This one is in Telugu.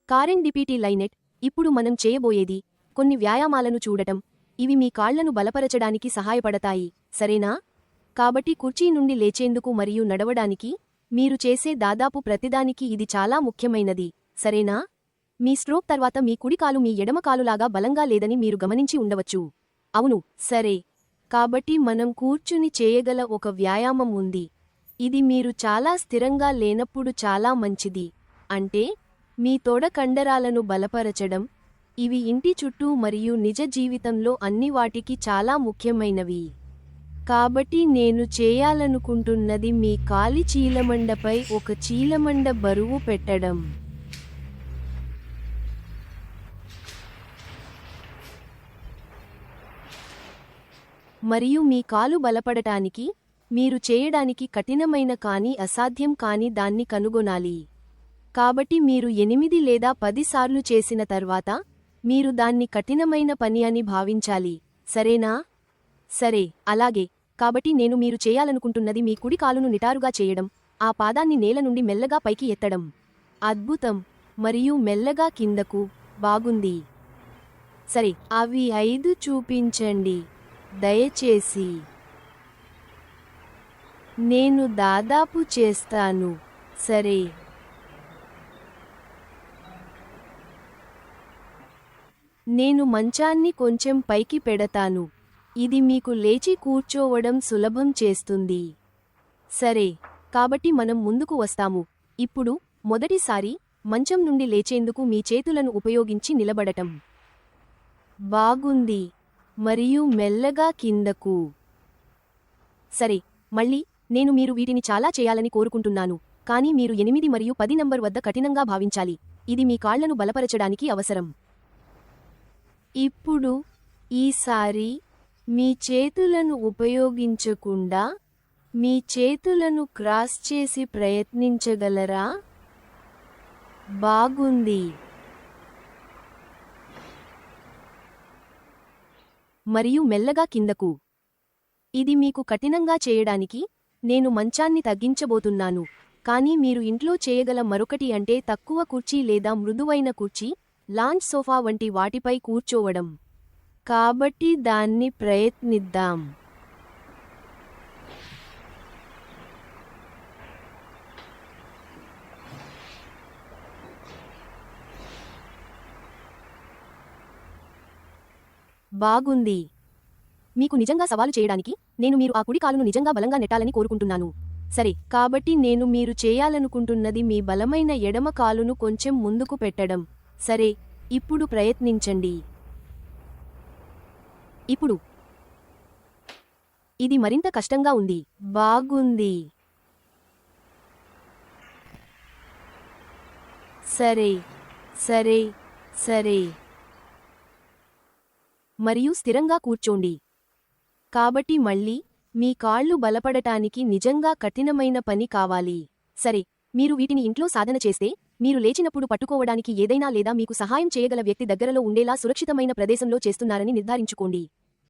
కారెండిపిటీ లైనెట్. ఇప్పుడు మనం చేయబోయేది కొన్ని వ్యాయామాలను చూడటం. ఇవి మీ కాళ్లను బలపరచడానికి సహాయపడతాయి, సరేనా? కాబట్టి కుర్చీ నుండి లేచేందుకు మరియు నడవడానికి మీరు చేసే దాదాపు ప్రతిదానికి ఇది చాలా ముఖ్యమైనది, సరేనా? మీ స్ట్రోక్ తర్వాత మీ కుడి కాలు మీ ఎడమ కాలులాగా బలంగా లేదని మీరు గమనించి ఉండవచ్చు. అవును, సరే. కాబట్టి మనం కూర్చుని చేయగల ఒక వ్యాయామం ఉంది. ఇది మీరు చాలా స్థిరంగా లేనప్పుడు చాలా మంచిది. అంటే మీ తొడ కండరాలను బలపరచడం. ఇవి ఇంటి చుట్టూ మరియు నిజ జీవితంలో అన్ని వాటికి చాలా ముఖ్యమైనవి. కాబట్టి నేను చేయాలనుకుంటున్నది మీ కాలి చీలమండపై ఒక చీలమండ బరువు పెట్టడం. మరియు మీ కాలు బలపడటానికి మీరు చేయడానికి కఠినమైన కానీ అసాధ్యం కాని దాన్ని కనుగొనాలి. కాబట్టి మీరు 8 లేదా 10 సార్లు చేసిన తర్వాత మీరు దాన్ని కఠినమైన పని అని భావించాలి, సరేనా? సరే, అలాగే. కాబట్టి నేను మీరు చేయాలనుకుంటున్నది మీ కుడి కాలును నిటారుగా చేయడం, ఆ పాదాన్ని నేల నుండి మెల్లగా పైకి ఎత్తడం. అద్భుతం. మరియు మెల్లగా కిందకు. బాగుంది. సరే, అవి 5 చూపించండి దయచేసి. నేను దాదాపు చేస్తాను, సరే. నేను మంచాన్ని కొంచెం పైకి పెడతాను. ఇది మీకు లేచి కూర్చోవడం సులభం చేస్తుంది. సరే, కాబట్టి మనం ముందుకు వస్తాము. ఇప్పుడు మొదటిసారి మంచం నుండి లేచేందుకు మీ చేతులను ఉపయోగించి నిలబడటం. బాగుంది. మరియు మెల్లగా కిందకు. సరే, మళ్ళీ నేను మీరు వీటిని చాలా చేయాలని కోరుకుంటున్నాను, కానీ మీరు 8 మరియు 10 నంబర్ వద్ద కఠినంగా భావించాలి. ఇది మీ కాళ్లను బలపరచడానికి అవసరం. ఇప్పుడు ఈసారి మీ చేతులను ఉపయోగించకుండా మీ చేతులను క్రాస్ చేసి ప్రయత్నించగలరా? బాగుంది. మరియు మెల్లగా కిందకు. ఇది మీకు కఠినంగా చేయడానికి నేను మంచాన్ని తగ్గించబోతున్నాను, కానీ మీరు ఇంట్లో చేయగల మరొకటి అంటే తక్కువ కుర్చీ లేదా మృదువైన కుర్చీ, లాంజ్ సోఫా వంటి వాటిపై కూర్చోవడం. కాబట్టి దాన్ని ప్రయత్నిద్దాం. బాగుంది. మీకు నిజంగా సవాలు చేయడానికి నేను మీరు ఆ కుడి కాలును నిజంగా బలంగా నెట్టాలని కోరుకుంటున్నాను. సరే, కాబట్టి నేను మీరు చేయాలనుకుంటున్నది మీ బలమైన ఎడమ కాలును కొంచెం ముందుకు పెట్టడం. సరే, ఇప్పుడు ప్రయత్నించండి. ఇప్పుడు ఇది మరింత కష్టంగా ఉంది. బాగుంది. సరే, సరే, సరే. మరియు స్థిరంగా కూర్చోండి. కాబట్టి మళ్ళీ మీ కాళ్ళు బలపడటానికి నిజంగా కఠినమైన పని కావాలి. సరే, మీరు వీటిని ఇంట్లో సాధన చేస్తే మీరు లేచినప్పుడు పట్టుకోవడానికి ఏదైనా లేదా మీకు సహాయం చేయగల వ్యక్తి దగ్గరలో ఉండేలా సురక్షితమైన ప్రదేశంలో చేస్తున్నారని నిర్ధారించుకోండి.